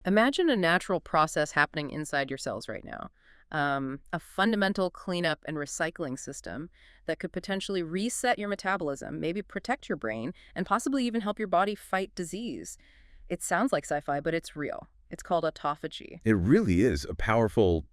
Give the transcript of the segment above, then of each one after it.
Imagine a natural process happening inside your cells right now. A fundamental cleanup and recycling system that could potentially reset your metabolism, maybe protect your brain, and possibly even help your body fight disease. It sounds like sci-fi, but it's real. It's called autophagy. It really is a powerful,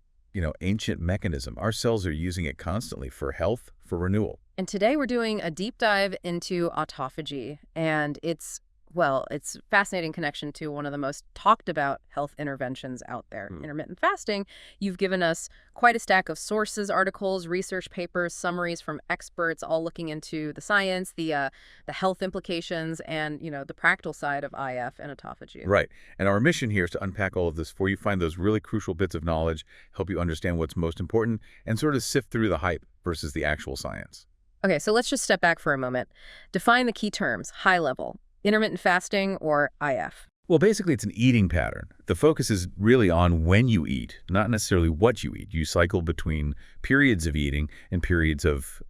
ancient mechanism. Our cells are using it constantly for health, for renewal. And today we're doing a deep dive into autophagy, and it's a fascinating connection to one of the most talked about health interventions out there, intermittent fasting. You've given us quite a stack of sources, articles, research papers, summaries from experts, all looking into the science, the health implications, and the practical side of IF and autophagy. Right. And our mission here is to unpack all of this for you, find those really crucial bits of knowledge, help you understand what's most important, and sort of sift through the hype versus the actual science. Okay, so let's just step back for a moment. Define the key terms, high level. Intermittent fasting, or IF? Well, basically, it's an eating pattern. The focus is really on when you eat, not necessarily what you eat. You cycle between periods of eating and periods of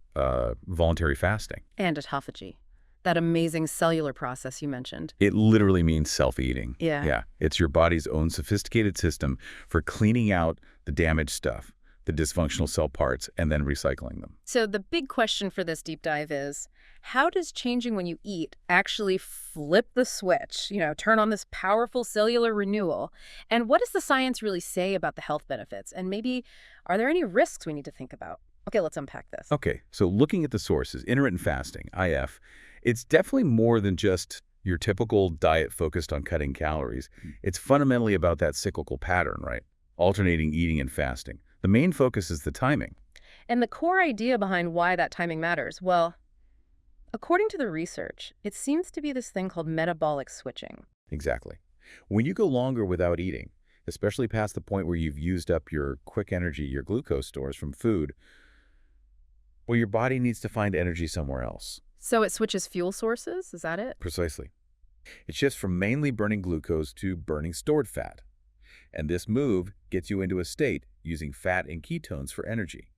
voluntary fasting. And autophagy. That amazing cellular process you mentioned. It literally means self-eating. Yeah. Yeah. It's your body's own sophisticated system for cleaning out the damaged stuff, the dysfunctional cell parts, and then recycling them. So the big question for this deep dive is, how does changing when you eat actually flip the switch, turn on this powerful cellular renewal? And what does the science really say about the health benefits? And maybe, are there any risks we need to think about? Okay, let's unpack this. Okay, so looking at the sources, intermittent fasting, IF, it's definitely more than just your typical diet focused on cutting calories. It's fundamentally about that cyclical pattern, right? Alternating eating and fasting. The main focus is the timing. And the core idea behind why that timing matters, well, according to the research, it seems to be this thing called metabolic switching. Exactly. When you go longer without eating, especially past the point where you've used up your quick energy, your glucose stores from food, well, your body needs to find energy somewhere else. So it switches fuel sources? Is that it? Precisely. It shifts from mainly burning glucose to burning stored fat. And this move gets you into a state using fat and ketones for energy.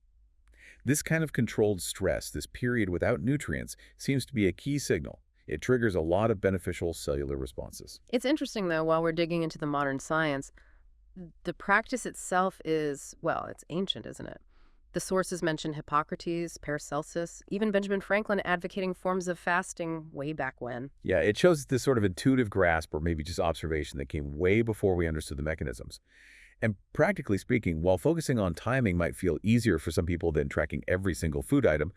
This kind of controlled stress, this period without nutrients, seems to be a key signal. It triggers a lot of beneficial cellular responses. It's interesting, though, while we're digging into the modern science, the practice itself is, well, it's ancient, isn't it? The sources mention Hippocrates, Paracelsus, even Benjamin Franklin advocating forms of fasting way back when. Yeah, it shows this sort of intuitive grasp or maybe just observation that came way before we understood the mechanisms. And practically speaking, while focusing on timing might feel easier for some people than tracking every single food item,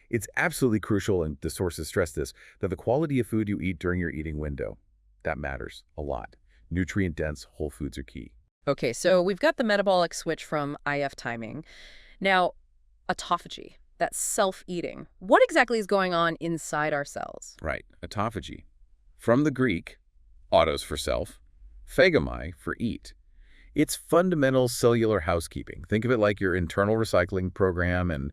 it's absolutely crucial, and the sources stress this, that the quality of food you eat during your eating window, that matters a lot. Nutrient-dense whole foods are key. Okay, so we've got the metabolic switch from IF timing. Now, autophagy, that's self-eating. What exactly is going on inside our cells? Right, autophagy. From the Greek, autos for self, phagomai for eat. It's fundamental cellular housekeeping. Think of it like your internal recycling program and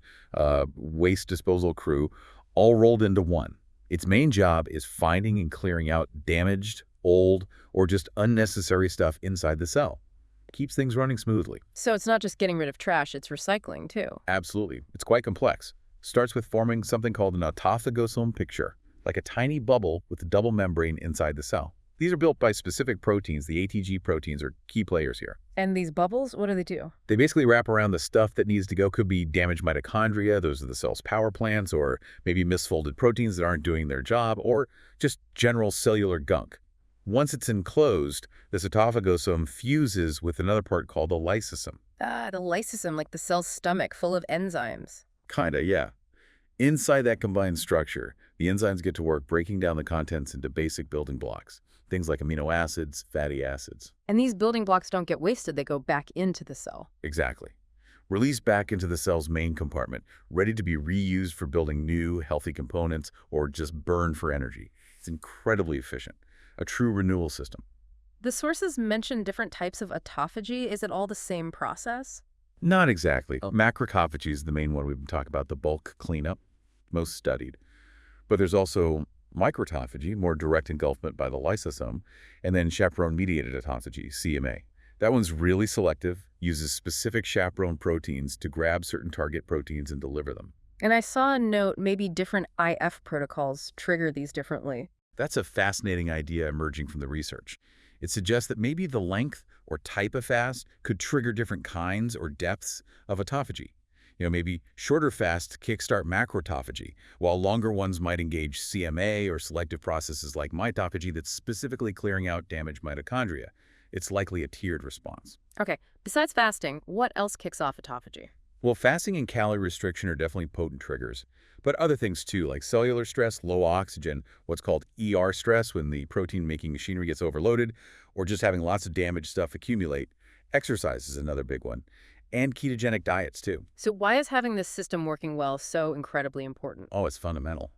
waste disposal crew all rolled into one. Its main job is finding and clearing out damaged, old, or just unnecessary stuff inside the cell. Keeps things running smoothly. So it's not just getting rid of trash, it's recycling too. Absolutely. It's quite complex. Starts with forming something called an autophagosome picture, like a tiny bubble with a double membrane inside the cell. These are built by specific proteins. The ATG proteins are key players here. And these bubbles, what do they do? They basically wrap around the stuff that needs to go. Could be damaged mitochondria, those are the cell's power plants, or maybe misfolded proteins that aren't doing their job, or just general cellular gunk. Once it's enclosed, this autophagosome fuses with another part called the lysosome. Ah, the lysosome, like the cell's stomach, full of enzymes. Kinda, yeah. Inside that combined structure, the enzymes get to work breaking down the contents into basic building blocks. Things like amino acids, fatty acids. And these building blocks don't get wasted, they go back into the cell. Exactly. Released back into the cell's main compartment, ready to be reused for building new, healthy components or just burned for energy. It's incredibly efficient. A true renewal system. The sources mention different types of autophagy. Is it all the same process? Not exactly. Macrophagy is the main one we've been talking about, the bulk cleanup, most studied. But there's also microautophagy, more direct engulfment by the lysosome, and then chaperone-mediated autophagy, CMA. That one's really selective, uses specific chaperone proteins to grab certain target proteins and deliver them. And I saw a note, maybe different IF protocols trigger these differently. That's a fascinating idea emerging from the research. It suggests that maybe the length or type of fast could trigger different kinds or depths of autophagy. Maybe shorter fasts kickstart macroautophagy, while longer ones might engage CMA or selective processes like mitophagy that's specifically clearing out damaged mitochondria. It's likely a tiered response. Okay, besides fasting, what else kicks off autophagy? Well, fasting and calorie restriction are definitely potent triggers, but other things too, like cellular stress, low oxygen, what's called ER stress when the protein-making machinery gets overloaded, or just having lots of damaged stuff accumulate. Exercise is another big one, and ketogenic diets too. So why is having this system working well so incredibly important? Oh, it's fundamental.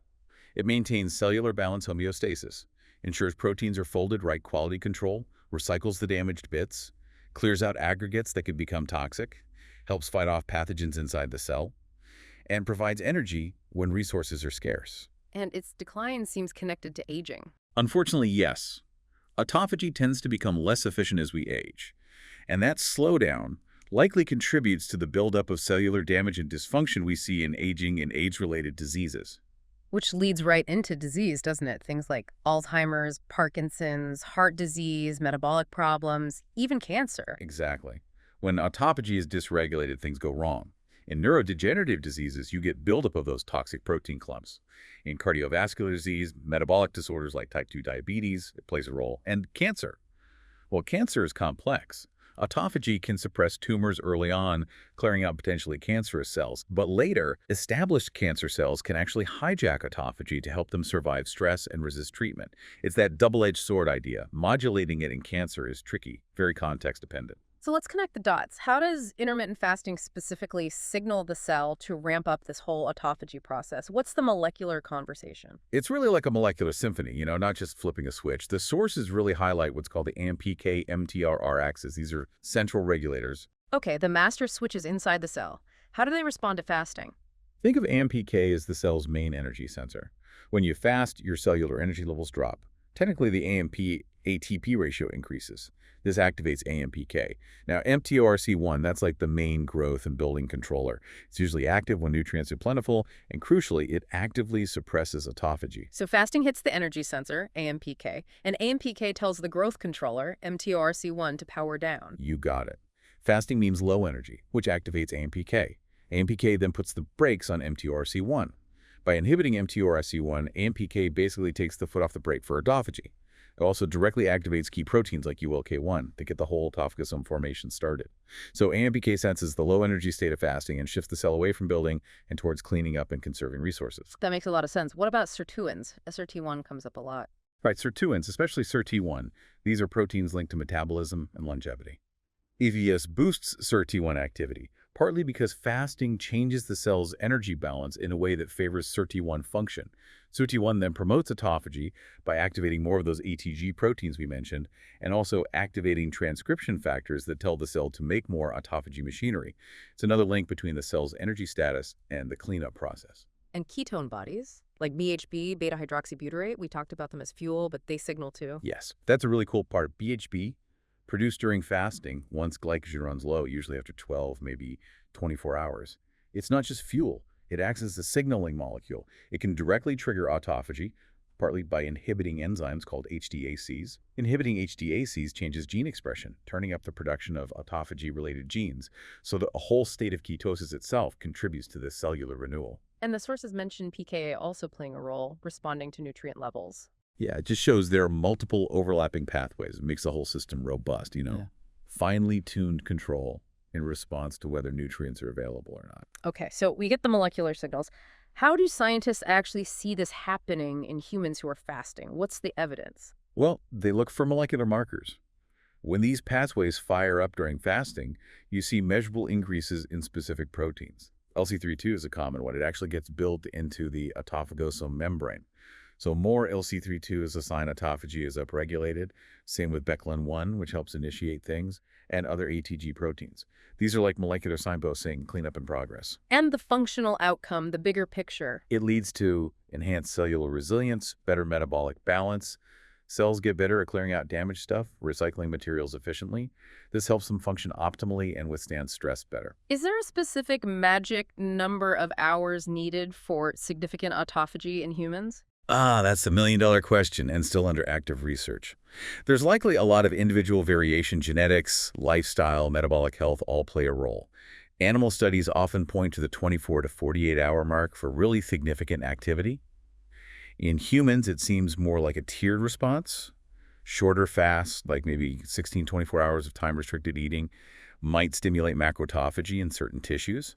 It maintains cellular balance homeostasis, ensures proteins are folded right quality control, recycles the damaged bits, clears out aggregates that could become toxic, helps fight off pathogens inside the cell, and provides energy when resources are scarce. And its decline seems connected to aging. Unfortunately, yes. Autophagy tends to become less efficient as we age, and that slowdown likely contributes to the buildup of cellular damage and dysfunction we see in aging and age-related diseases. Which leads right into disease, doesn't it? Things like Alzheimer's, Parkinson's, heart disease, metabolic problems, even cancer. Exactly. When autophagy is dysregulated, things go wrong. In neurodegenerative diseases, you get buildup of those toxic protein clumps. In cardiovascular disease, metabolic disorders like type 2 diabetes, it plays a role, and cancer. Well, cancer is complex. Autophagy can suppress tumors early on, clearing out potentially cancerous cells. But later, established cancer cells can actually hijack autophagy to help them survive stress and resist treatment. It's that double-edged sword idea. Modulating it in cancer is tricky, very context-dependent. So let's connect the dots. How does intermittent fasting specifically signal the cell to ramp up this whole autophagy process? What's the molecular conversation? It's really like a molecular symphony, not just flipping a switch. The sources really highlight what's called the AMPK-MTRR axis. These are central regulators. Okay, the master switches inside the cell. How do they respond to fasting? Think of AMPK as the cell's main energy sensor. When you fast, your cellular energy levels drop. Technically, the AMP-ATP ratio increases. This activates AMPK. Now, mTORC1, that's like the main growth and building controller. It's usually active when nutrients are plentiful, and crucially, it actively suppresses autophagy. So fasting hits the energy sensor, AMPK, and AMPK tells the growth controller, mTORC1, to power down. You got it. Fasting means low energy, which activates AMPK. AMPK then puts the brakes on mTORC1. By inhibiting mTORC1, AMPK basically takes the foot off the brake for autophagy. It also directly activates key proteins like ULK1 to get the whole autophagosome formation started. So AMPK senses the low-energy state of fasting and shifts the cell away from building and towards cleaning up and conserving resources. That makes a lot of sense. What about sirtuins? SRT1 comes up a lot. Right, sirtuins, especially SIRT1, these are proteins linked to metabolism and longevity. EVS boosts SIRT1 activity, partly because fasting changes the cell's energy balance in a way that favors SIRT1 function. SIRT1 then promotes autophagy by activating more of those ATG proteins we mentioned, and also activating transcription factors that tell the cell to make more autophagy machinery. It's another link between the cell's energy status and the cleanup process. And ketone bodies, like BHB, beta-hydroxybutyrate, we talked about them as fuel, but they signal too. Yes, that's a really cool part. BHB, produced during fasting, once glycogen runs low, usually after 12, maybe 24 hours. It's not just fuel. It acts as a signaling molecule. It can directly trigger autophagy, partly by inhibiting enzymes called HDACs. Inhibiting HDACs changes gene expression, turning up the production of autophagy-related genes, so that a whole state of ketosis itself contributes to this cellular renewal. And the sources mention PKA also playing a role, responding to nutrient levels. Yeah, it just shows there are multiple overlapping pathways. It makes the whole system robust, Yeah. Finely tuned control in response to whether nutrients are available or not. Okay, so we get the molecular signals. How do scientists actually see this happening in humans who are fasting? What's the evidence? Well, they look for molecular markers. When these pathways fire up during fasting, you see measurable increases in specific proteins. LC32 is a common one. It actually gets built into the autophagosome membrane. So more LC32 is a sign autophagy is upregulated. Same with Beclin-1, which helps initiate things, and other ATG proteins. These are like molecular signposts saying cleanup in progress. And the functional outcome, the bigger picture. It leads to enhanced cellular resilience, better metabolic balance. Cells get better at clearing out damaged stuff, recycling materials efficiently. This helps them function optimally and withstand stress better. Is there a specific magic number of hours needed for significant autophagy in humans? Ah, that's the million-dollar question and still under active research. There's likely a lot of individual variation. Genetics, lifestyle, metabolic health all play a role. Animal studies often point to the 24 to 48-hour mark for really significant activity. In humans, it seems more like a tiered response. Shorter fasts, like maybe 16, 24 hours of time-restricted eating, might stimulate macroautophagy in certain tissues.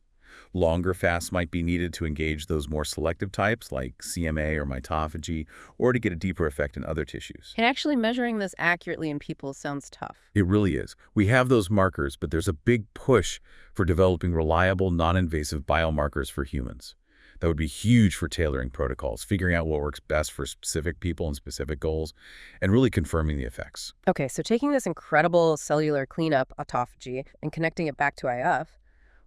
Longer fasts might be needed to engage those more selective types like CMA or mitophagy, or to get a deeper effect in other tissues. And actually measuring this accurately in people sounds tough. It really is. We have those markers, but there's a big push for developing reliable, non-invasive biomarkers for humans. That would be huge for tailoring protocols, figuring out what works best for specific people and specific goals, and really confirming the effects. Okay, so taking this incredible cellular cleanup, autophagy, and connecting it back to IF,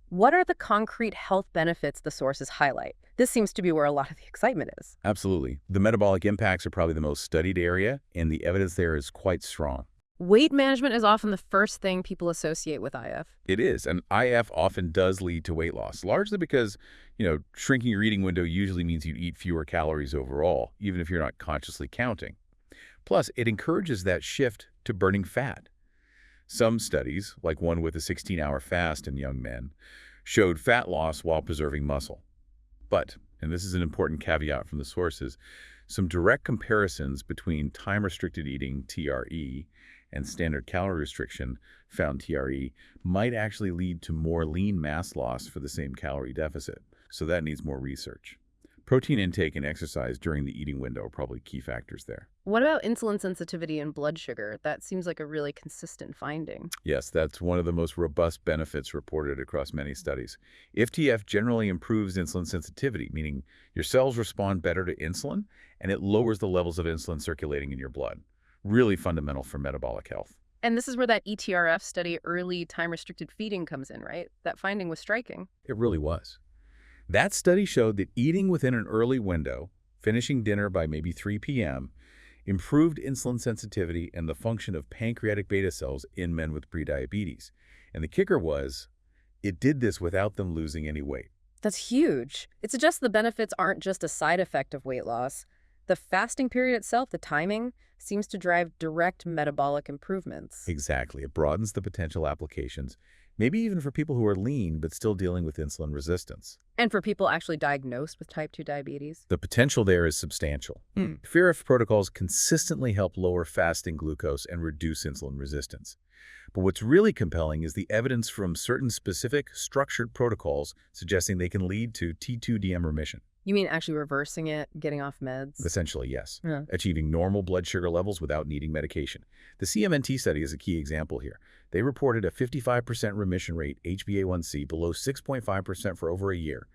what are the concrete health benefits the sources highlight? This seems to be where a lot of the excitement is. Absolutely. The metabolic impacts are probably the most studied area, and the evidence there is quite strong. Weight management is often the first thing people associate with IF. It is, and IF often does lead to weight loss, largely because, shrinking your eating window usually means you eat fewer calories overall, even if you're not consciously counting. Plus, it encourages that shift to burning fat. Some studies, like one with a 16-hour fast in young men, showed fat loss while preserving muscle. But, and this is an important caveat from the sources, some direct comparisons between time-restricted eating, TRE, and standard calorie restriction, found TRE, might actually lead to more lean mass loss for the same calorie deficit. So that needs more research. Protein intake and exercise during the eating window are probably key factors there. What about insulin sensitivity and blood sugar? That seems like a really consistent finding. Yes, that's one of the most robust benefits reported across many studies. IFTF generally improves insulin sensitivity, meaning your cells respond better to insulin, and it lowers the levels of insulin circulating in your blood. Really fundamental for metabolic health. And this is where that ETRF study, early time-restricted feeding, comes in, right? That finding was striking. It really was. That study showed that eating within an early window, finishing dinner by maybe 3 p.m., improved insulin sensitivity and the function of pancreatic beta cells in men with prediabetes. And the kicker was, it did this without them losing any weight. That's huge. It suggests the benefits aren't just a side effect of weight loss. The fasting period itself, the timing, seems to drive direct metabolic improvements. Exactly. It broadens the potential applications, maybe even for people who are lean but still dealing with insulin resistance. And for people actually diagnosed with type 2 diabetes. The potential there is substantial. FERF protocols consistently help lower fasting glucose and reduce insulin resistance. But what's really compelling is the evidence from certain specific, structured protocols suggesting they can lead to T2DM remission. You mean actually reversing it, getting off meds? Essentially, yes. Yeah. Achieving normal blood sugar levels without needing medication. The CMNT study is a key example here. They reported a 55% remission rate, HbA1c, below 6.5% for over a year,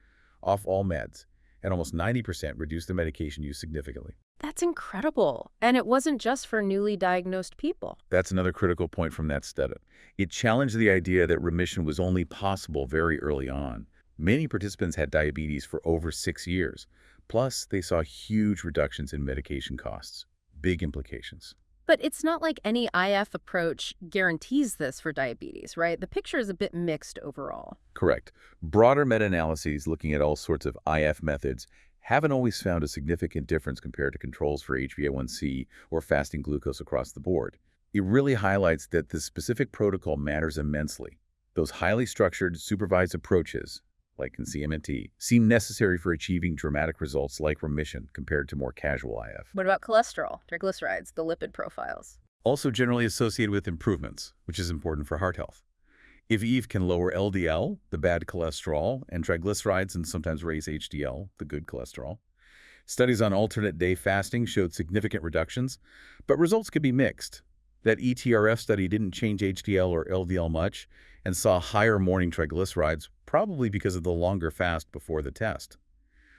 off all meds, and almost 90% reduced their medication use significantly. That's incredible. And it wasn't just for newly diagnosed people. That's another critical point from that study. It challenged the idea that remission was only possible very early on. Many participants had diabetes for over 6 years. Plus, they saw huge reductions in medication costs. Big implications. But it's not like any IF approach guarantees this for diabetes, right? The picture is a bit mixed overall. Correct. Broader meta-analyses looking at all sorts of IF methods haven't always found a significant difference compared to controls for HbA1c or fasting glucose across the board. It really highlights that the specific protocol matters immensely. Those highly structured, supervised approaches, like in CMNT, seem necessary for achieving dramatic results like remission compared to more casual IF. What about cholesterol, triglycerides, the lipid profiles? Also generally associated with improvements, which is important for heart health. If EVE can lower LDL, the bad cholesterol, and triglycerides and sometimes raise HDL, the good cholesterol. Studies on alternate day fasting showed significant reductions, but results could be mixed. That ETRF study didn't change HDL or LDL much and saw higher morning triglycerides, probably because of the longer fast before the test.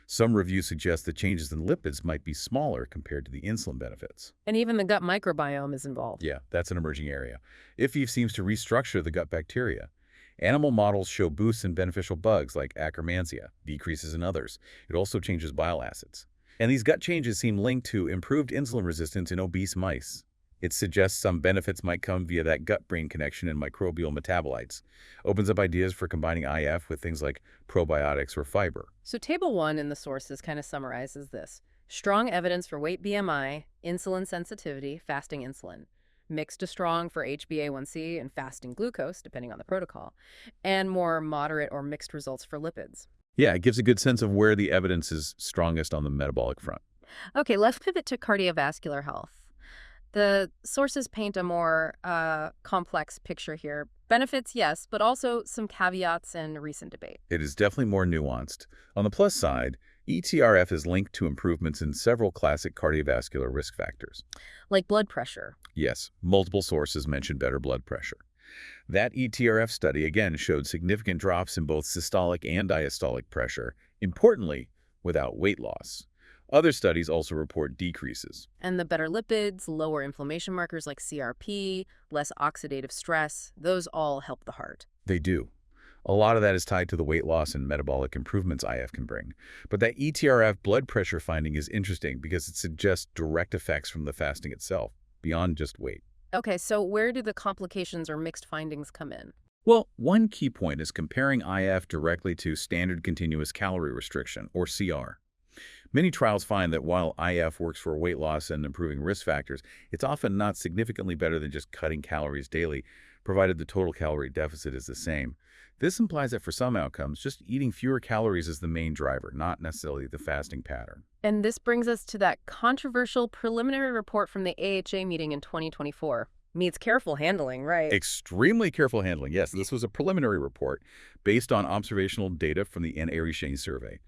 Some reviews suggest that changes in lipids might be smaller compared to the insulin benefits. And even the gut microbiome is involved. Yeah, that's an emerging area. IFEV seems to restructure the gut bacteria. Animal models show boosts in beneficial bugs like Akkermansia, decreases in others. It also changes bile acids. And these gut changes seem linked to improved insulin resistance in obese mice. It suggests some benefits might come via that gut-brain connection and microbial metabolites. Opens up ideas for combining IF with things like probiotics or fiber. So table 1 in the sources kind of summarizes this. Strong evidence for weight BMI, insulin sensitivity, fasting insulin. Mixed to strong for HbA1c and fasting glucose, depending on the protocol. And more moderate or mixed results for lipids. Yeah, it gives a good sense of where the evidence is strongest on the metabolic front. Okay, let's pivot to cardiovascular health. The sources paint a more complex picture here. Benefits, yes, but also some caveats and recent debate. It is definitely more nuanced. On the plus side, ETRF is linked to improvements in several classic cardiovascular risk factors. Like blood pressure. Yes, multiple sources mention better blood pressure. That ETRF study again showed significant drops in both systolic and diastolic pressure, importantly, without weight loss. Other studies also report decreases. And the better lipids, lower inflammation markers like CRP, less oxidative stress, those all help the heart. They do. A lot of that is tied to the weight loss and metabolic improvements IF can bring. But that ETRF blood pressure finding is interesting because it suggests direct effects from the fasting itself, beyond just weight. Okay, so where do the complications or mixed findings come in? Well, one key point is comparing IF directly to standard continuous calorie restriction, or CR. Many trials find that while IF works for weight loss and improving risk factors, it's often not significantly better than just cutting calories daily, provided the total calorie deficit is the same. This implies that for some outcomes, just eating fewer calories is the main driver, not necessarily the fasting pattern. And this brings us to that controversial preliminary report from the AHA meeting in 2024. Meets careful handling, right? Extremely careful handling. Yes, this was a preliminary report based on observational data from the NARISHANE survey.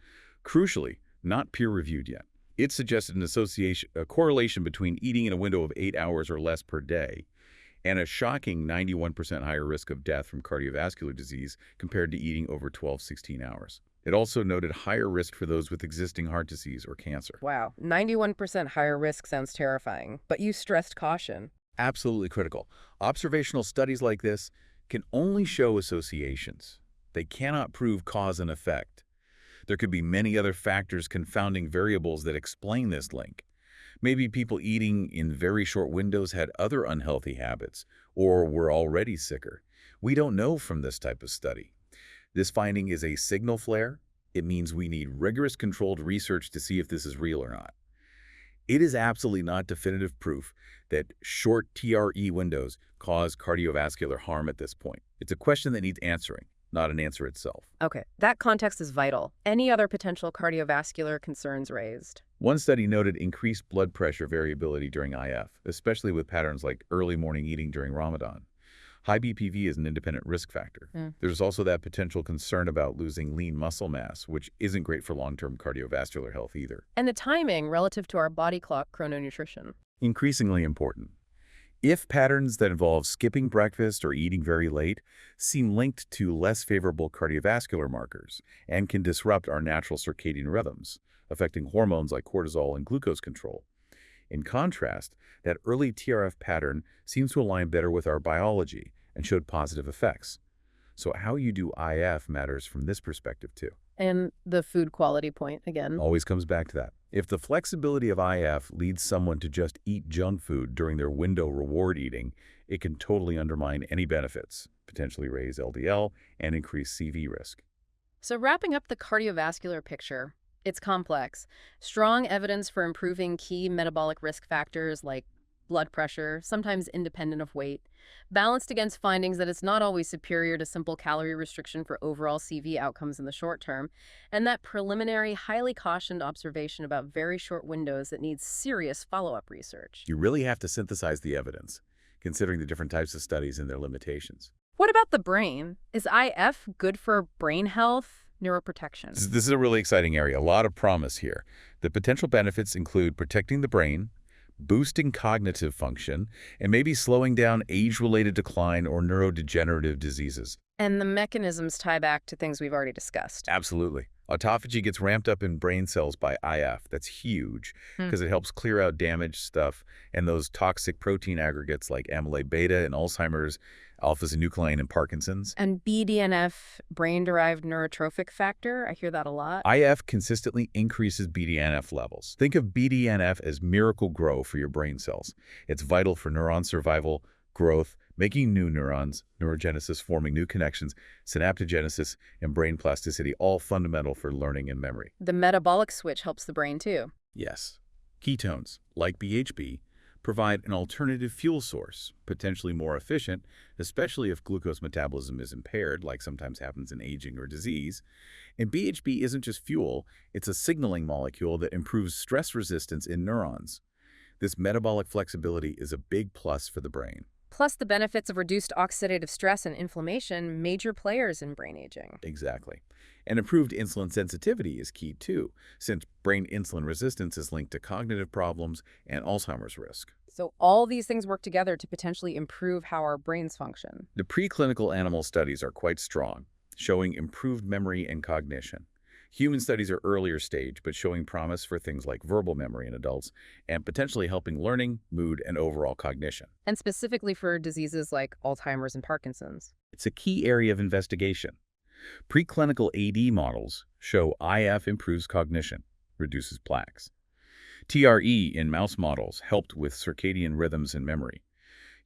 Crucially, not peer-reviewed yet. It suggested a correlation between eating in a window of 8 hours or less per day and a shocking 91% higher risk of death from cardiovascular disease compared to eating over 12-16 hours. It also noted higher risk for those with existing heart disease or cancer. Wow, 91% higher risk sounds terrifying, but you stressed caution. Absolutely critical. Observational studies like this can only show associations. They cannot prove cause and effect. There could be many other factors confounding variables that explain this link. Maybe people eating in very short windows had other unhealthy habits or were already sicker. We don't know from this type of study. This finding is a signal flare. It means we need rigorous controlled research to see if this is real or not. It is absolutely not definitive proof that short TRE windows cause cardiovascular harm at this point. It's a question that needs answering, not an answer itself. Okay, that context is vital. Any other potential cardiovascular concerns raised? One study noted increased blood pressure variability during IF, especially with patterns like early morning eating during Ramadan. High BPV is an independent risk factor. There's also that potential concern about losing lean muscle mass, which isn't great for long-term cardiovascular health either. And the timing relative to our body clock chrononutrition. Increasingly important. If patterns that involve skipping breakfast or eating very late seem linked to less favorable cardiovascular markers and can disrupt our natural circadian rhythms, affecting hormones like cortisol and glucose control. In contrast, that early TRF pattern seems to align better with our biology and showed positive effects. So how you do IF matters from this perspective too. And the food quality point again. Always comes back to that. If the flexibility of IF leads someone to just eat junk food during their window reward eating, it can totally undermine any benefits, potentially raise LDL and increase CV risk. So wrapping up the cardiovascular picture, it's complex. Strong evidence for improving key metabolic risk factors like blood pressure, sometimes independent of weight, balanced against findings that it's not always superior to simple calorie restriction for overall CV outcomes in the short term, and that preliminary, highly cautioned observation about very short windows that needs serious follow-up research. You really have to synthesize the evidence, considering the different types of studies and their limitations. What about the brain? Is IF good for brain health, neuroprotection? This is a really exciting area, a lot of promise here. The potential benefits include protecting the brain, boosting cognitive function, and maybe slowing down age-related decline or neurodegenerative diseases. And the mechanisms tie back to things we've already discussed. Absolutely. Autophagy gets ramped up in brain cells by IF. That's huge because it helps clear out damaged stuff and those toxic protein aggregates like amyloid beta in Alzheimer's, alpha-synuclein in Parkinson's. And BDNF, brain-derived neurotrophic factor, I hear that a lot. IF consistently increases BDNF levels. Think of BDNF as miracle grow for your brain cells. It's vital for neuron survival, growth, making new neurons, neurogenesis, forming new connections, synaptogenesis, and brain plasticity, all fundamental for learning and memory. The metabolic switch helps the brain too. Yes. Ketones, like BHB, provide an alternative fuel source, potentially more efficient, especially if glucose metabolism is impaired, like sometimes happens in aging or disease. And BHB isn't just fuel, it's a signaling molecule that improves stress resistance in neurons. This metabolic flexibility is a big plus for the brain. Plus the benefits of reduced oxidative stress and inflammation, major players in brain aging. Exactly. And improved insulin sensitivity is key too, since brain insulin resistance is linked to cognitive problems and Alzheimer's risk. So all these things work together to potentially improve how our brains function. The preclinical animal studies are quite strong, showing improved memory and cognition. Human studies are earlier stage, but showing promise for things like verbal memory in adults and potentially helping learning, mood, and overall cognition. And specifically for diseases like Alzheimer's and Parkinson's. It's a key area of investigation. Preclinical AD models show IF improves cognition, reduces plaques. TRE in mouse models helped with circadian rhythms and memory.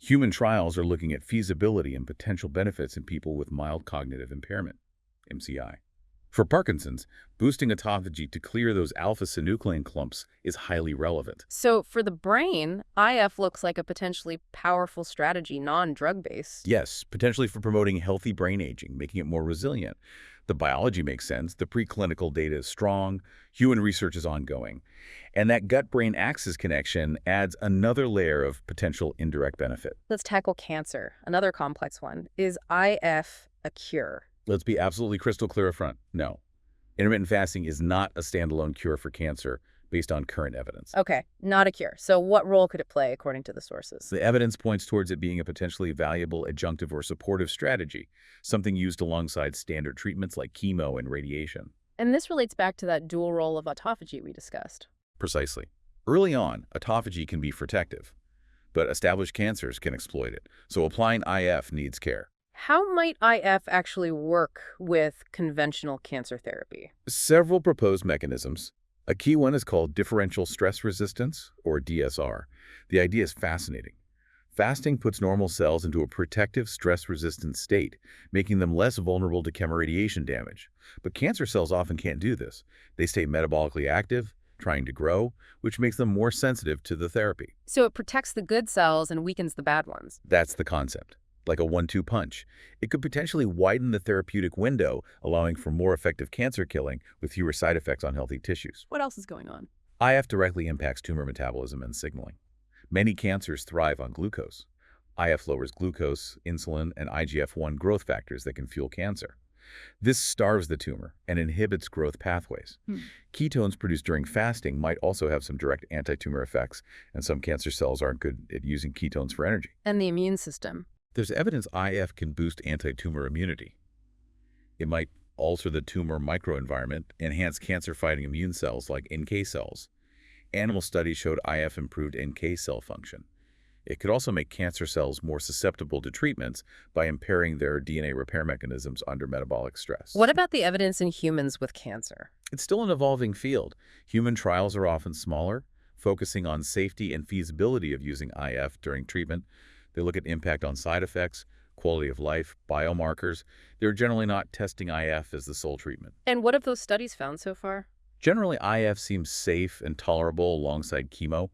Human trials are looking at feasibility and potential benefits in people with mild cognitive impairment, MCI. For Parkinson's, boosting autophagy to clear those alpha-synuclein clumps is highly relevant. So for the brain, IF looks like a potentially powerful strategy, non-drug-based. Yes, potentially for promoting healthy brain aging, making it more resilient. The biology makes sense, the preclinical data is strong, human research is ongoing. And that gut-brain axis connection adds another layer of potential indirect benefit. Let's tackle cancer, another complex one. Is IF a cure? Let's be absolutely crystal clear up front. No. Intermittent fasting is not a standalone cure for cancer based on current evidence. Okay, not a cure. So what role could it play according to the sources? The evidence points towards it being a potentially valuable adjunctive or supportive strategy, something used alongside standard treatments like chemo and radiation. And this relates back to that dual role of autophagy we discussed. Precisely. Early on, autophagy can be protective, but established cancers can exploit it, so applying IF needs care. How might IF actually work with conventional cancer therapy? Several proposed mechanisms. A key one is called differential stress resistance, or DSR. The idea is fascinating. Fasting puts normal cells into a protective stress-resistant state, making them less vulnerable to chemoradiation damage. But cancer cells often can't do this. They stay metabolically active, trying to grow, which makes them more sensitive to the therapy. So it protects the good cells and weakens the bad ones. That's the concept. Like a 1-2 punch. It could potentially widen the therapeutic window, allowing for more effective cancer killing with fewer side effects on healthy tissues. What else is going on? IF directly impacts tumor metabolism and signaling. Many cancers thrive on glucose. IF lowers glucose, insulin, and IGF-1 growth factors that can fuel cancer. This starves the tumor and inhibits growth pathways. Ketones produced during fasting might also have some direct anti-tumor effects, and some cancer cells aren't good at using ketones for energy. And the immune system. There's evidence IF can boost anti-tumor immunity. It might alter the tumor microenvironment, enhance cancer-fighting immune cells like NK cells. Animal studies showed IF improved NK cell function. It could also make cancer cells more susceptible to treatments by impairing their DNA repair mechanisms under metabolic stress. What about the evidence in humans with cancer? It's still an evolving field. Human trials are often smaller, focusing on safety and feasibility of using IF during treatment. They look at impact on side effects, quality of life, biomarkers. They're generally not testing IF as the sole treatment. And what have those studies found so far? Generally, IF seems safe and tolerable alongside chemo.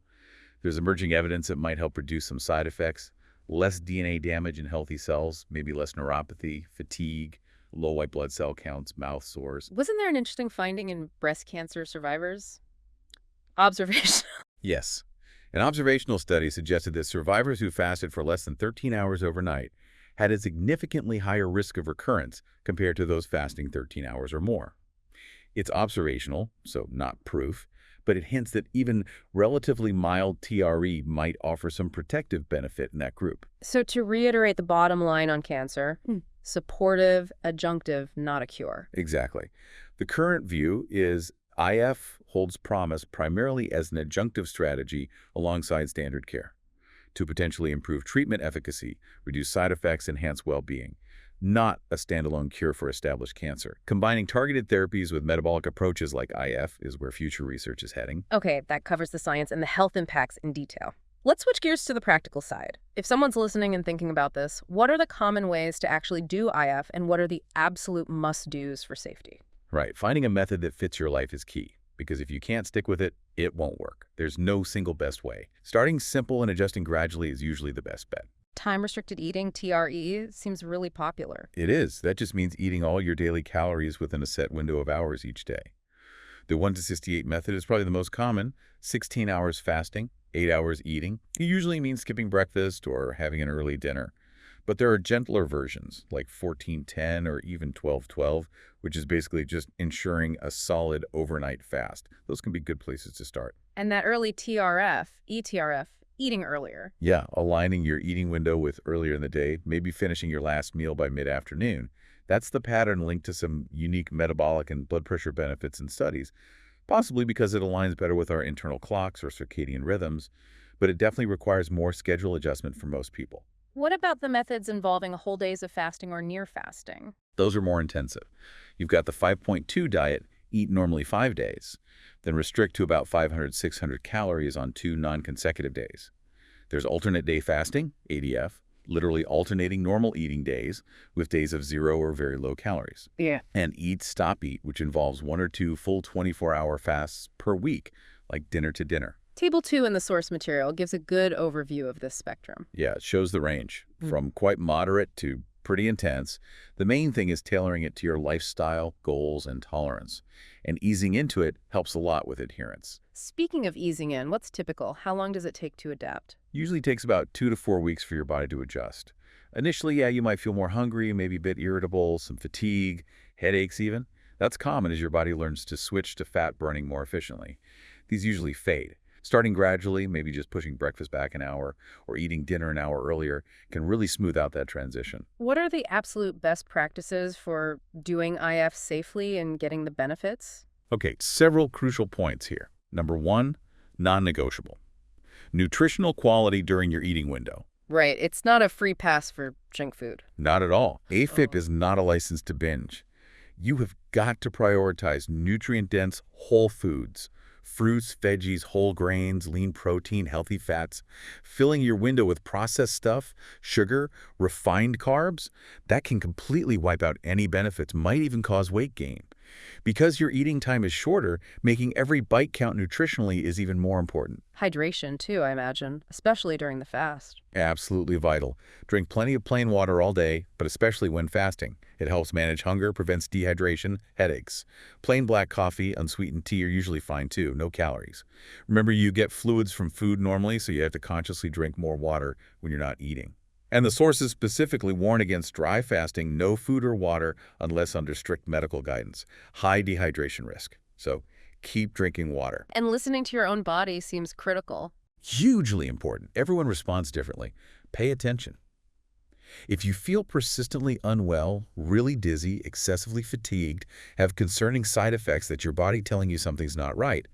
There's emerging evidence it might help reduce some side effects, less DNA damage in healthy cells, maybe less neuropathy, fatigue, low white blood cell counts, mouth sores. Wasn't there an interesting finding in breast cancer survivors? Observation. Yes. An observational study suggested that survivors who fasted for less than 13 hours overnight had a significantly higher risk of recurrence compared to those fasting 13 hours or more. It's observational, so not proof, but it hints that even relatively mild TRE might offer some protective benefit in that group. So to reiterate the bottom line on cancer, supportive, adjunctive, not a cure. Exactly. The current view is IF holds promise primarily as an adjunctive strategy alongside standard care to potentially improve treatment efficacy, reduce side effects, enhance well-being, not a standalone cure for established cancer. Combining targeted therapies with metabolic approaches like IF is where future research is heading. Okay, that covers the science and the health impacts in detail. Let's switch gears to the practical side. If someone's listening and thinking about this, what are the common ways to actually do IF and what are the absolute must-dos for safety? Right. Finding a method that fits your life is key. because if you can't stick with it, it won't work. There's no single best way. Starting simple and adjusting gradually is usually the best bet. Time-restricted eating, TRE, seems really popular. It is. That just means eating all your daily calories within a set window of hours each day. The 1 to 68 method is probably the most common. 16 hours fasting, 8 hours eating. It usually means skipping breakfast or having an early dinner. But there are gentler versions, like 14-10 or even 12-12, which is basically just ensuring a solid overnight fast. Those can be good places to start. And that early TRF, ETRF, eating earlier. Yeah, aligning your eating window with earlier in the day, maybe finishing your last meal by mid-afternoon. That's the pattern linked to some unique metabolic and blood pressure benefits in studies, possibly because it aligns better with our internal clocks or circadian rhythms, but it definitely requires more schedule adjustment for most people. What about the methods involving whole days of fasting or near fasting? Those are more intensive. You've got the 5.2 diet, eat normally 5 days, then restrict to about 500-600 calories on 2 non-consecutive days. There's alternate day fasting, ADF, literally alternating normal eating days with days of 0 or very low calories. Yeah. And eat, stop, eat, which involves 1 or 2 full 24-hour fasts per week, like dinner to dinner. Table 2 in the source material gives a good overview of this spectrum. Yeah, it shows the range, from quite moderate to pretty intense. The main thing is tailoring it to your lifestyle, goals, and tolerance. And easing into it helps a lot with adherence. Speaking of easing in, what's typical? How long does it take to adapt? Usually takes about 2 to 4 weeks for your body to adjust. Initially, yeah, you might feel more hungry, maybe a bit irritable, some fatigue, headaches even. That's common as your body learns to switch to fat burning more efficiently. These usually fade. Starting gradually, maybe just pushing breakfast back an hour or eating dinner an hour earlier, can really smooth out that transition. What are the absolute best practices for doing IF safely and getting the benefits? Okay, several crucial points here. Number 1, non-negotiable. Nutritional quality during your eating window. Right, it's not a free pass for junk food. Not at all. AFib is not a license to binge. You have got to prioritize nutrient-dense whole foods. Fruits, veggies, whole grains, lean protein, healthy fats. Filling your window with processed stuff, sugar, refined carbs, that can completely wipe out any benefits, might even cause weight gain. Because your eating time is shorter, making every bite count nutritionally is even more important. Hydration, too, I imagine, especially during the fast. Absolutely vital. Drink plenty of plain water all day, but especially when fasting. It helps manage hunger, prevents dehydration, headaches. Plain black coffee, unsweetened tea are usually fine too, no calories. Remember, you get fluids from food normally, so you have to consciously drink more water when you're not eating. And the sources specifically warn against dry fasting, no food or water unless under strict medical guidance. High dehydration risk. So keep drinking water. And listening to your own body seems critical. Hugely important. Everyone responds differently. Pay attention. If you feel persistently unwell, really dizzy, excessively fatigued, have concerning side effects that your body telling you something's not right,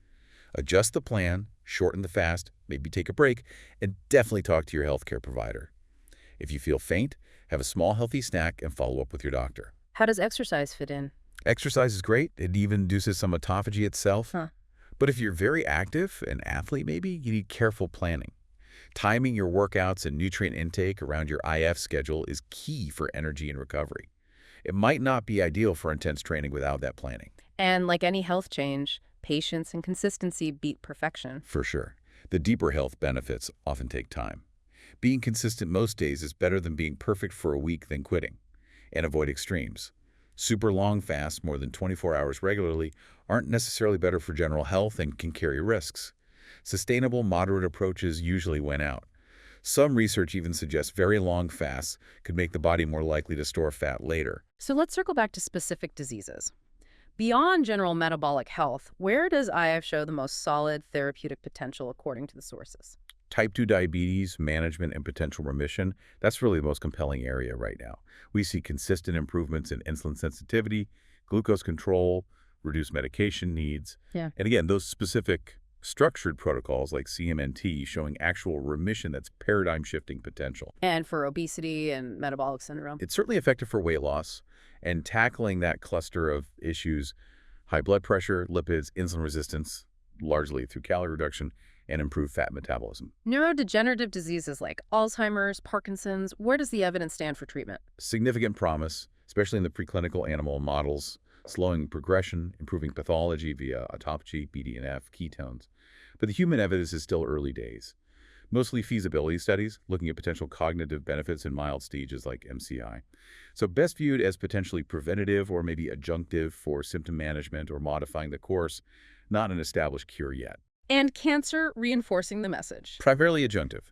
adjust the plan, shorten the fast, maybe take a break, and definitely talk to your healthcare provider. If you feel faint, have a small healthy snack and follow up with your doctor. How does exercise fit in? Exercise is great. It even induces some autophagy itself. Huh. But if you're very active, an athlete maybe, you need careful planning. Timing your workouts and nutrient intake around your IF schedule is key for energy and recovery. It might not be ideal for intense training without that planning. And like any health change, patience and consistency beat perfection. For sure. The deeper health benefits often take time. Being consistent most days is better than being perfect for a week then quitting. And avoid extremes. Super long fasts, more than 24 hours regularly, aren't necessarily better for general health and can carry risks. Sustainable, moderate approaches usually win out. Some research even suggests very long fasts could make the body more likely to store fat later. So let's circle back to specific diseases. Beyond general metabolic health, where does IF show the most solid therapeutic potential according to the sources? Type 2 diabetes, management, and potential remission, that's really the most compelling area right now. We see consistent improvements in insulin sensitivity, glucose control, reduced medication needs. Yeah. And again, those specific structured protocols like CMNT showing actual remission that's paradigm-shifting potential. And for obesity and metabolic syndrome? It's certainly effective for weight loss and tackling that cluster of issues, high blood pressure, lipids, insulin resistance, largely through calorie reduction, and improved fat metabolism. Neurodegenerative diseases like Alzheimer's, Parkinson's, where does the evidence stand for treatment? Significant promise, especially in the preclinical animal models, slowing progression, improving pathology via autophagy, BDNF, ketones. But the human evidence is still early days. Mostly feasibility studies, looking at potential cognitive benefits in mild stages like MCI. So best viewed as potentially preventative or maybe adjunctive for symptom management or modifying the course, not an established cure yet. And cancer reinforcing the message. Primarily adjunctive.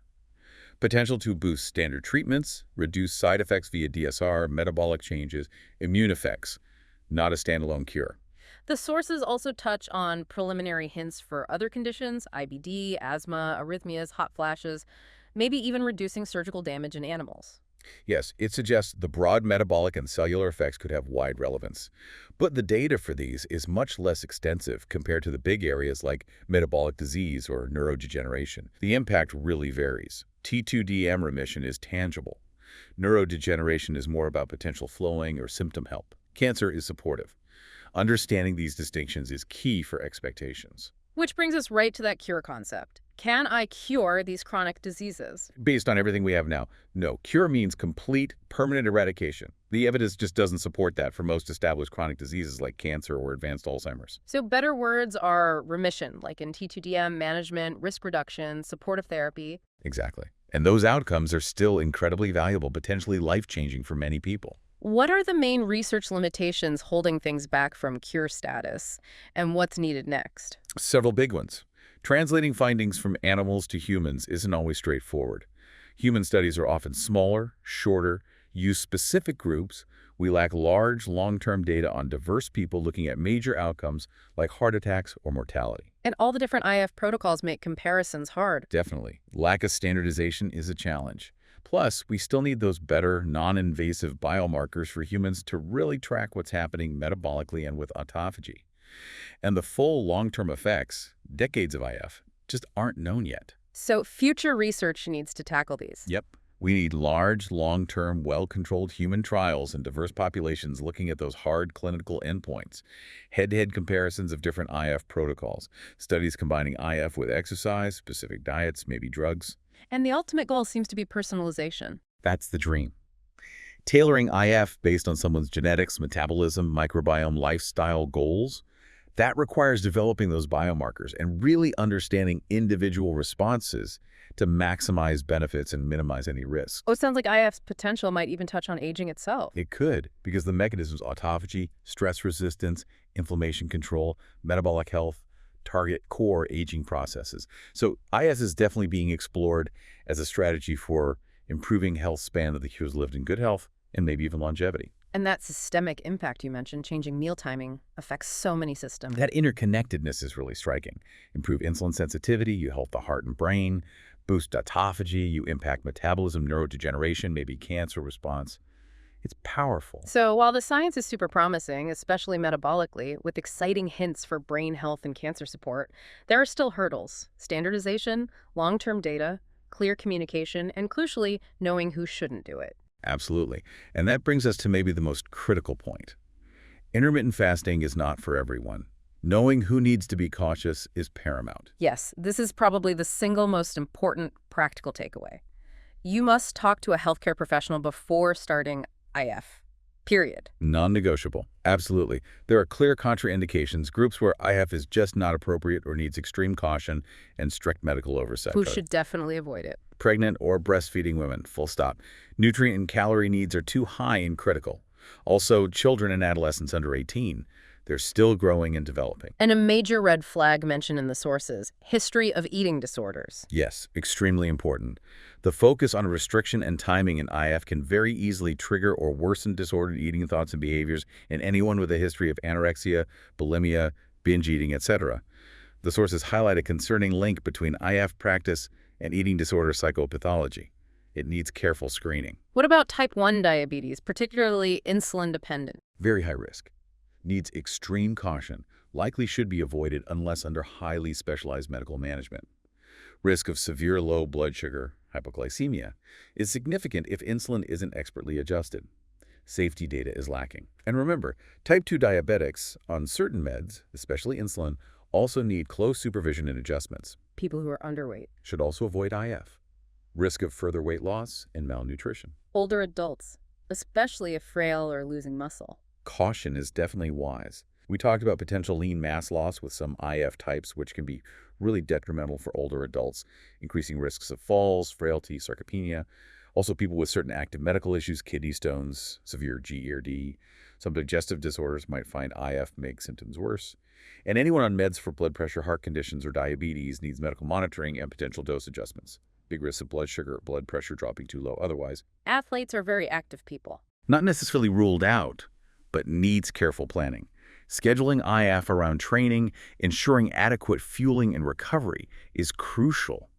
Potential to boost standard treatments, reduce side effects via DSR, metabolic changes, immune effects, not a standalone cure. The sources also touch on preliminary hints for other conditions, IBD, asthma, arrhythmias, hot flashes, maybe even reducing surgical damage in animals. Yes, it suggests the broad metabolic and cellular effects could have wide relevance. But the data for these is much less extensive compared to the big areas like metabolic disease or neurodegeneration. The impact really varies. T2DM remission is tangible. Neurodegeneration is more about potential flowing or symptom help. Cancer is supportive. Understanding these distinctions is key for expectations. Which brings us right to that cure concept. Can I cure these chronic diseases? Based on everything we have now, no. Cure means complete, permanent eradication. The evidence just doesn't support that for most established chronic diseases like cancer or advanced Alzheimer's. So better words are remission, like in T2DM, management, risk reduction, supportive therapy. Exactly. And those outcomes are still incredibly valuable, potentially life-changing for many people. What are the main research limitations holding things back from cure status, and what's needed next? Several big ones. Translating findings from animals to humans isn't always straightforward. Human studies are often smaller, shorter, use specific groups. We lack large, long-term data on diverse people looking at major outcomes like heart attacks or mortality. And all the different IF protocols make comparisons hard. Definitely. Lack of standardization is a challenge. Plus, we still need those better, non-invasive biomarkers for humans to really track what's happening metabolically and with autophagy. And the full long-term effects, decades of IF, just aren't known yet. So future research needs to tackle these. Yep. We need large, long-term, well-controlled human trials in diverse populations looking at those hard clinical endpoints, head-to-head comparisons of different IF protocols, studies combining IF with exercise, specific diets, maybe drugs. And the ultimate goal seems to be personalization. That's the dream. Tailoring IF based on someone's genetics, metabolism, microbiome, lifestyle goals, that requires developing those biomarkers and really understanding individual responses to maximize benefits and minimize any risks. Oh, it sounds like IF's potential might even touch on aging itself. It could, because the mechanisms autophagy, stress resistance, inflammation control, metabolic health, target core aging processes. So IS is definitely being explored as a strategy for improving health span of the who's lived in good health and maybe even longevity. And that systemic impact you mentioned, changing meal timing, affects so many systems. That interconnectedness is really striking. Improve insulin sensitivity, you help the heart and brain. Boost autophagy, you impact metabolism, neurodegeneration, maybe cancer response. It's powerful. So while the science is super promising, especially metabolically, with exciting hints for brain health and cancer support, there are still hurdles: standardization, long-term data, clear communication, and crucially, knowing who shouldn't do it. Absolutely. And that brings us to maybe the most critical point. Intermittent fasting is not for everyone. Knowing who needs to be cautious is paramount. Yes, this is probably the single most important practical takeaway. You must talk to a healthcare professional before starting IF, period. Non-negotiable. Absolutely. There are clear contraindications, groups where IF is just not appropriate or needs extreme caution and strict medical oversight. Who should definitely avoid it. Pregnant or breastfeeding women, full stop. Nutrient and calorie needs are too high and critical. Also, children and adolescents under 18. They're still growing and developing. And a major red flag mentioned in the sources: history of eating disorders. Yes, extremely important. The focus on restriction and timing in IF can very easily trigger or worsen disordered eating thoughts and behaviors in anyone with a history of anorexia, bulimia, binge eating, etc. The sources highlight a concerning link between IF practice and eating disorder psychopathology. It needs careful screening. What about type 1 diabetes, particularly insulin dependent? Very high risk. Needs extreme caution, likely should be avoided unless under highly specialized medical management. Risk of severe low blood sugar, hypoglycemia, is significant if insulin isn't expertly adjusted. Safety data is lacking. And remember, type 2 diabetics on certain meds, especially insulin, also need close supervision and adjustments. People who are underweight. Should also avoid IF. Risk of further weight loss and malnutrition. Older adults, especially if frail or losing muscle. Caution is definitely wise. We talked about potential lean mass loss with some IF types, which can be really detrimental for older adults, increasing risks of falls, frailty, sarcopenia. Also, people with certain active medical issues, kidney stones, severe GERD, some digestive disorders might find IF make symptoms worse. And anyone on meds for blood pressure, heart conditions, or diabetes needs medical monitoring and potential dose adjustments. Big risks of blood sugar or blood pressure dropping too low otherwise. Athletes are very active people. Not necessarily ruled out, but needs careful planning. Scheduling IF around training, ensuring adequate fueling and recovery is crucial.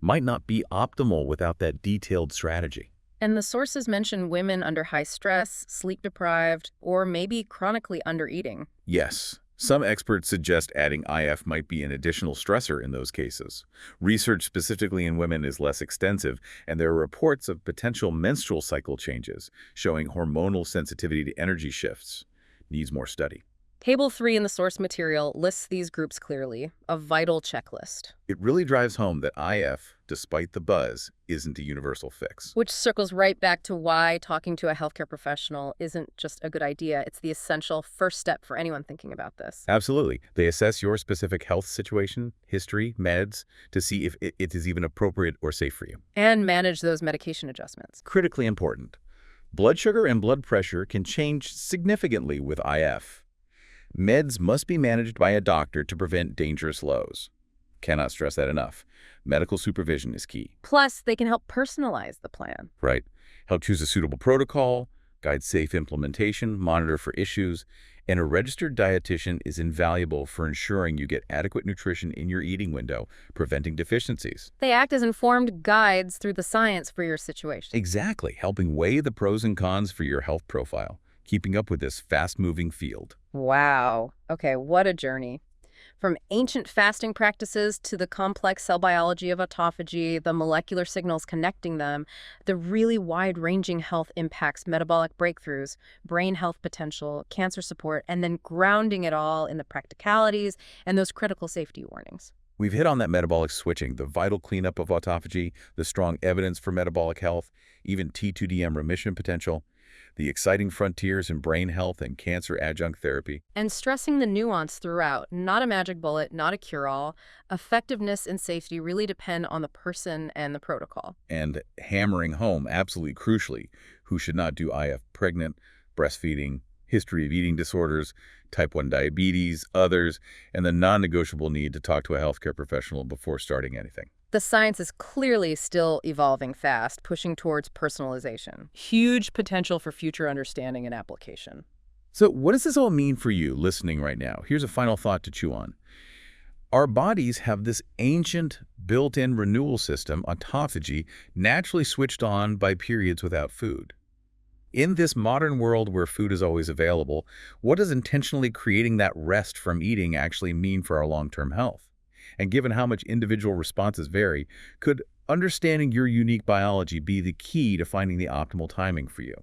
Might not be optimal without that detailed strategy. And the sources mention women under high stress, sleep-deprived, or maybe chronically undereating. Yes, some experts suggest adding IF might be an additional stressor in those cases. Research specifically in women is less extensive, and there are reports of potential menstrual cycle changes showing hormonal sensitivity to energy shifts. Needs more study. Table 3 in the source material lists these groups clearly, a vital checklist. It really drives home that IF, despite the buzz, isn't a universal fix. Which circles right back to why talking to a healthcare professional isn't just a good idea. It's the essential first step for anyone thinking about this. Absolutely. They assess your specific health situation, history, meds, to see if it is even appropriate or safe for you. And manage those medication adjustments. Critically important. Blood sugar and blood pressure can change significantly with IF. Meds must be managed by a doctor to prevent dangerous lows. Cannot stress that enough. Medical supervision is key. Plus, they can help personalize the plan. Right. Help choose a suitable protocol, guide safe implementation, monitor for issues, and a registered dietitian is invaluable for ensuring you get adequate nutrition in your eating window, preventing deficiencies. They act as informed guides through the science for your situation. Exactly, helping weigh the pros and cons for your health profile, keeping up with this fast-moving field. Wow. Okay, what a journey. From ancient fasting practices to the complex cell biology of autophagy, the molecular signals connecting them, the really wide-ranging health impacts, metabolic breakthroughs, brain health potential, cancer support, and then grounding it all in the practicalities and those critical safety warnings. We've hit on that metabolic switching, the vital cleanup of autophagy, the strong evidence for metabolic health, even T2DM remission potential, the exciting frontiers in brain health and cancer adjunct therapy. And stressing the nuance throughout, not a magic bullet, not a cure-all. Effectiveness and safety really depend on the person and the protocol. And hammering home, absolutely crucially, who should not do IF: pregnant, breastfeeding, history of eating disorders, type 1 diabetes, others, and the non-negotiable need to talk to a healthcare professional before starting anything. The science is clearly still evolving fast, pushing towards personalization. Huge potential for future understanding and application. So what does this all mean for you listening right now? Here's a final thought to chew on. Our bodies have this ancient built-in renewal system, autophagy, naturally switched on by periods without food. In this modern world where food is always available, what does intentionally creating that rest from eating actually mean for our long-term health? And given how much individual responses vary, could understanding your unique biology be the key to finding the optimal timing for you?